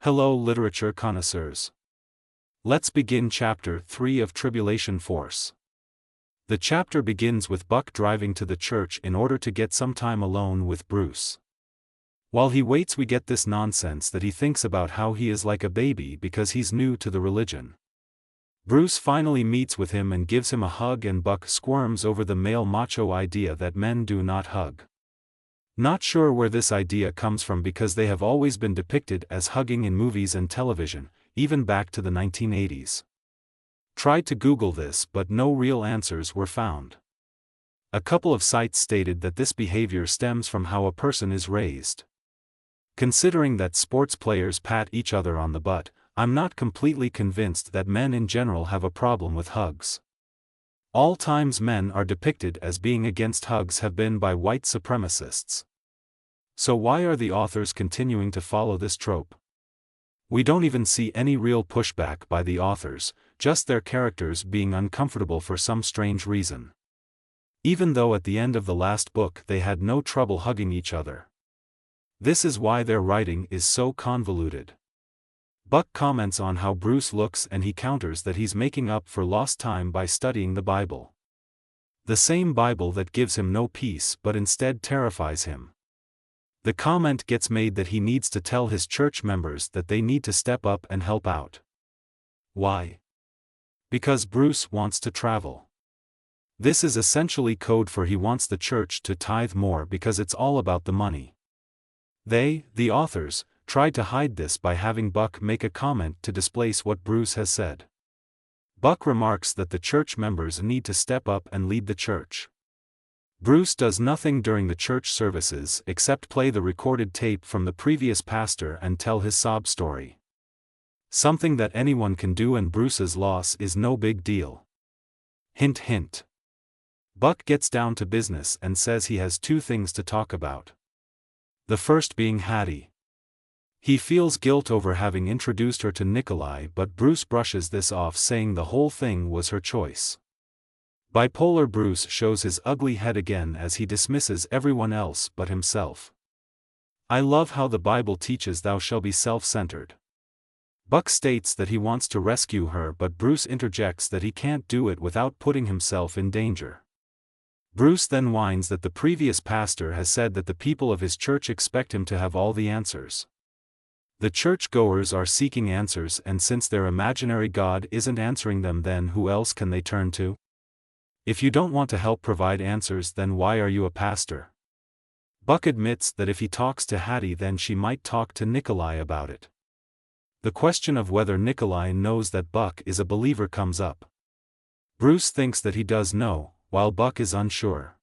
Hello literature connoisseurs. Let's begin Chapter 3 of Tribulation Force. The chapter begins with Buck driving to the church in order to get some time alone with Bruce. While he waits, we get this nonsense that he thinks about how he is like a baby because he's new to the religion. Bruce finally meets with him and gives him a hug, and Buck squirms over the male macho idea that men do not hug. Not sure where this idea comes from because they have always been depicted as hugging in movies and television, even back to the 1980s. Tried to Google this, but no real answers were found. A couple of sites stated that this behavior stems from how a person is raised. Considering that sports players pat each other on the butt, I'm not completely convinced that men in general have a problem with hugs. All times men are depicted as being against hugs have been by white supremacists. So why are the authors continuing to follow this trope? We don't even see any real pushback by the authors, just their characters being uncomfortable for some strange reason. Even though at the end of the last book they had no trouble hugging each other. This is why their writing is so convoluted. Buck comments on how Bruce looks and he counters that he's making up for lost time by studying the Bible. The same Bible that gives him no peace but instead terrifies him. The comment gets made that he needs to tell his church members that they need to step up and help out. Why? Because Bruce wants to travel. This is essentially code for he wants the church to tithe more because it's all about the money. They, the authors, tried to hide this by having Buck make a comment to displace what Bruce has said. Buck remarks that the church members need to step up and lead the church. Bruce does nothing during the church services except play the recorded tape from the previous pastor and tell his sob story. Something that anyone can do, and Bruce's loss is no big deal. Hint hint. Buck gets down to business and says he has two things to talk about. The first being Hattie. He feels guilt over having introduced her to Nikolai, but Bruce brushes this off, saying the whole thing was her choice. Bipolar Bruce shows his ugly head again as he dismisses everyone else but himself. I love how the Bible teaches thou shalt be self-centered. Buck states that he wants to rescue her, but Bruce interjects that he can't do it without putting himself in danger. Bruce then whines that the previous pastor has said that the people of his church expect him to have all the answers. The church-goers are seeking answers, and since their imaginary God isn't answering them, then who else can they turn to? If you don't want to help provide answers, then why are you a pastor? Buck admits that if he talks to Hattie, then she might talk to Nikolai about it. The question of whether Nikolai knows that Buck is a believer comes up. Bruce thinks that he does know, while Buck is unsure.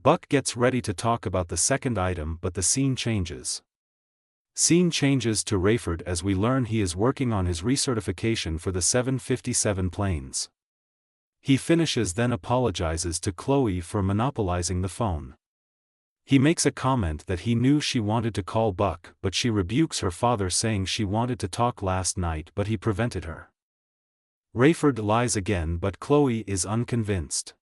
Buck gets ready to talk about the second item, but the scene changes. Scene changes to Rayford as we learn he is working on his recertification for the 757 planes. He finishes, then apologizes to Chloe for monopolizing the phone. He makes a comment that he knew she wanted to call Buck, but she rebukes her father, saying she wanted to talk last night but he prevented her. Rayford lies again, but Chloe is unconvinced.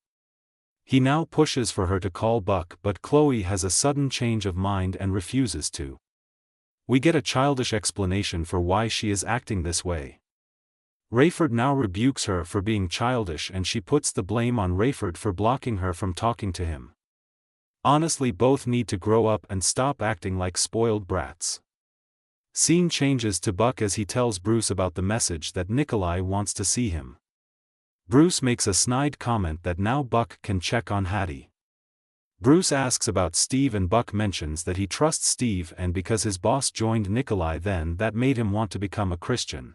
He now pushes for her to call Buck, but Chloe has a sudden change of mind and refuses to. We get a childish explanation for why she is acting this way. Rayford now rebukes her for being childish, and she puts the blame on Rayford for blocking her from talking to him. Honestly, both need to grow up and stop acting like spoiled brats. Scene changes to Buck as he tells Bruce about the message that Nikolai wants to see him. Bruce makes a snide comment that now Buck can check on Hattie. Bruce asks about Steve, and Buck mentions that he trusts Steve, and because his boss joined Nikolai, then that made him want to become a Christian.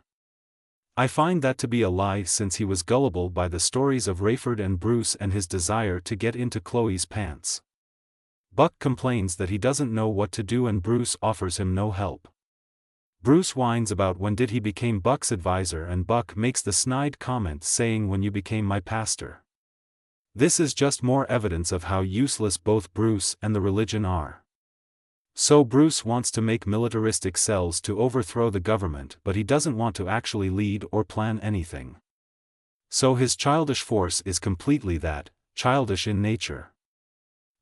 I find that to be a lie, since he was gullible by the stories of Rayford and Bruce and his desire to get into Chloe's pants. Buck complains that he doesn't know what to do, and Bruce offers him no help. Bruce whines about when did he become Buck's advisor, and Buck makes the snide comment saying, when you became my pastor. This is just more evidence of how useless both Bruce and the religion are. So Bruce wants to make militaristic cells to overthrow the government, but he doesn't want to actually lead or plan anything. So his childish force is completely that, childish in nature.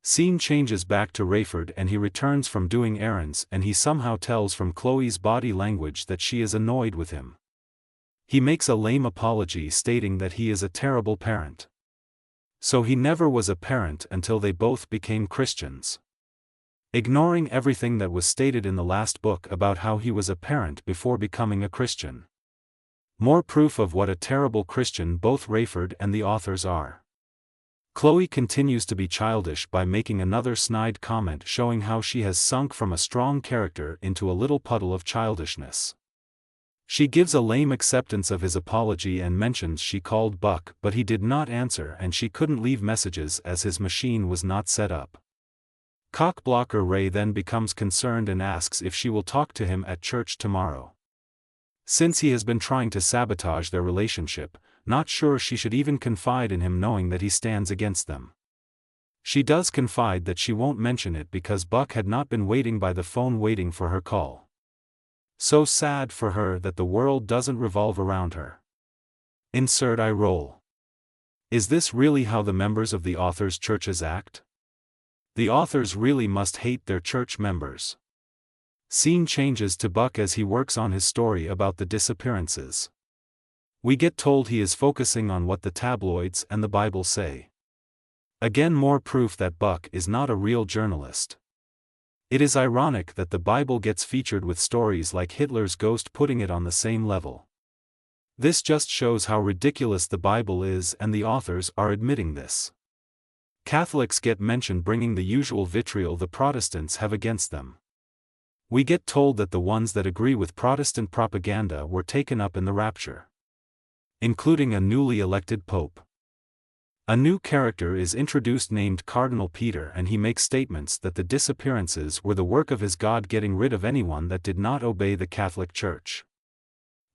Scene changes back to Rayford and he returns from doing errands and he somehow tells from Chloe's body language that she is annoyed with him. He makes a lame apology stating that he is a terrible parent. So he never was a parent until they both became Christians. Ignoring everything that was stated in the last book about how he was a parent before becoming a Christian. More proof of what a terrible Christian both Rayford and the authors are. Chloe continues to be childish by making another snide comment showing how she has sunk from a strong character into a little puddle of childishness. She gives a lame acceptance of his apology and mentions she called Buck but he did not answer and she couldn't leave messages as his machine was not set up. Cockblocker Ray then becomes concerned and asks if she will talk to him at church tomorrow. Since he has been trying to sabotage their relationship, not sure she should even confide in him knowing that he stands against them. She does confide that she won't mention it because Buck had not been waiting by the phone waiting for her call. So sad for her that the world doesn't revolve around her. Insert eye roll. Is this really how the members of the authors' churches act? The authors really must hate their church members. Scene changes to Buck as he works on his story about the disappearances. We get told he is focusing on what the tabloids and the Bible say. Again, more proof that Buck is not a real journalist. It is ironic that the Bible gets featured with stories like Hitler's ghost, putting it on the same level. This just shows how ridiculous the Bible is, and the authors are admitting this. Catholics get mentioned, bringing the usual vitriol the Protestants have against them. We get told that the ones that agree with Protestant propaganda were taken up in the rapture, including a newly elected pope. A new character is introduced named Cardinal Peter, and he makes statements that the disappearances were the work of his God getting rid of anyone that did not obey the Catholic Church.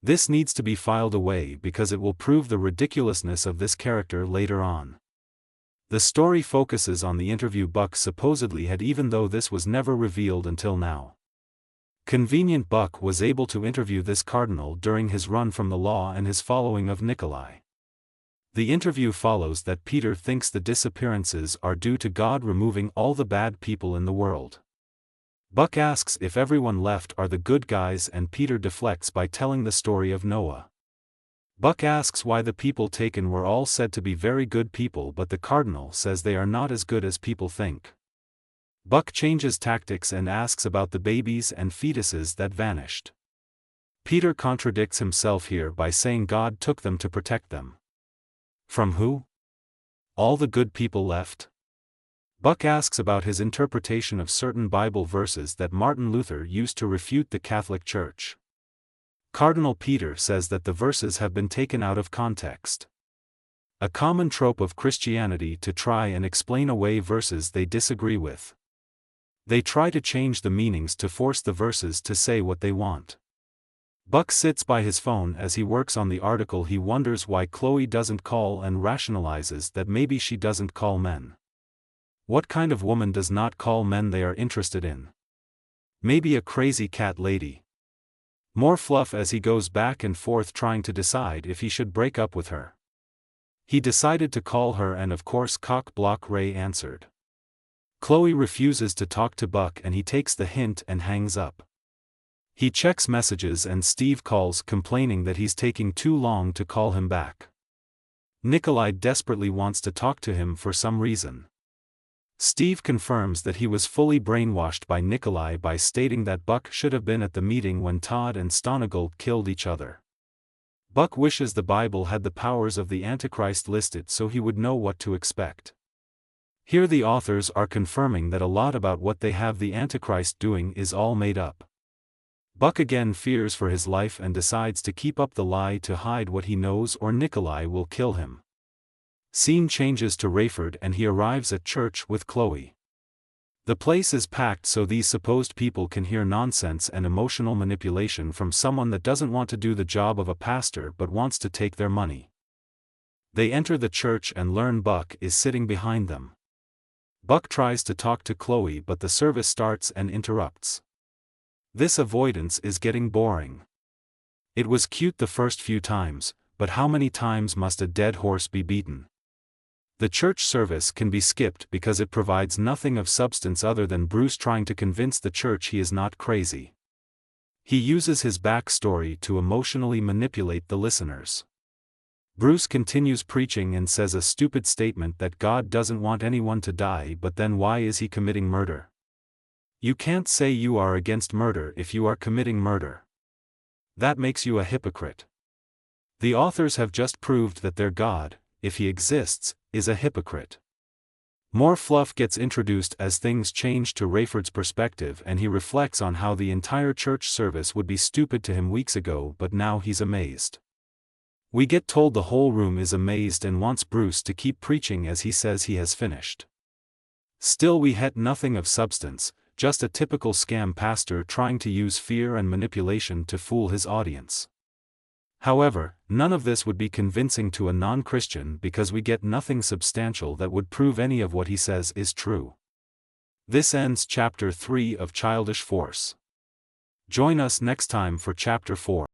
This needs to be filed away because it will prove the ridiculousness of this character later on. The story focuses on the interview Buck supposedly had, even though this was never revealed until now. Convenient Buck was able to interview this cardinal during his run from the law and his following of Nikolai. The interview follows that Peter thinks the disappearances are due to God removing all the bad people in the world. Buck asks if everyone left are the good guys, and Peter deflects by telling the story of Noah. Buck asks why the people taken were all said to be very good people, but the cardinal says they are not as good as people think. Buck changes tactics and asks about the babies and fetuses that vanished. Peter contradicts himself here by saying God took them to protect them. From who? All the good people left? Buck asks about his interpretation of certain Bible verses that Martin Luther used to refute the Catholic Church. Cardinal Peter says that the verses have been taken out of context. A common trope of Christianity to try and explain away verses they disagree with. They try to change the meanings to force the verses to say what they want. Buck sits by his phone as he works on the article. He wonders why Chloe doesn't call and rationalizes that maybe she doesn't call men. What kind of woman does not call men they are interested in? Maybe a crazy cat lady. More fluff as he goes back and forth trying to decide if he should break up with her. He decided to call her, and of course Cock-Block Ray answered. Chloe refuses to talk to Buck and he takes the hint and hangs up. He checks messages and Steve calls, complaining that he's taking too long to call him back. Nikolai desperately wants to talk to him for some reason. Steve confirms that he was fully brainwashed by Nikolai by stating that Buck should have been at the meeting when Todd and Stonegold killed each other. Buck wishes the Bible had the powers of the Antichrist listed so he would know what to expect. Here the authors are confirming that a lot about what they have the Antichrist doing is all made up. Buck again fears for his life and decides to keep up the lie to hide what he knows, or Nikolai will kill him. Scene changes to Rayford and he arrives at church with Chloe. The place is packed so these supposed people can hear nonsense and emotional manipulation from someone that doesn't want to do the job of a pastor but wants to take their money. They enter the church and learn Buck is sitting behind them. Buck tries to talk to Chloe but the service starts and interrupts. This avoidance is getting boring. It was cute the first few times, but how many times must a dead horse be beaten? The church service can be skipped because it provides nothing of substance other than Bruce trying to convince the church he is not crazy. He uses his backstory to emotionally manipulate the listeners. Bruce continues preaching and says a stupid statement that God doesn't want anyone to die, but then why is he committing murder? You can't say you are against murder if you are committing murder. That makes you a hypocrite. The authors have just proved that their God, if he exists, is a hypocrite. More fluff gets introduced as things change to Rayford's perspective, and he reflects on how the entire church service would be stupid to him weeks ago, but now he's amazed. We get told the whole room is amazed and wants Bruce to keep preaching as he says he has finished. Still, we had nothing of substance, just a typical scam pastor trying to use fear and manipulation to fool his audience. However, none of this would be convincing to a non-Christian because we get nothing substantial that would prove any of what he says is true. This ends Chapter 3 of Childish Force. Join us next time for Chapter 4.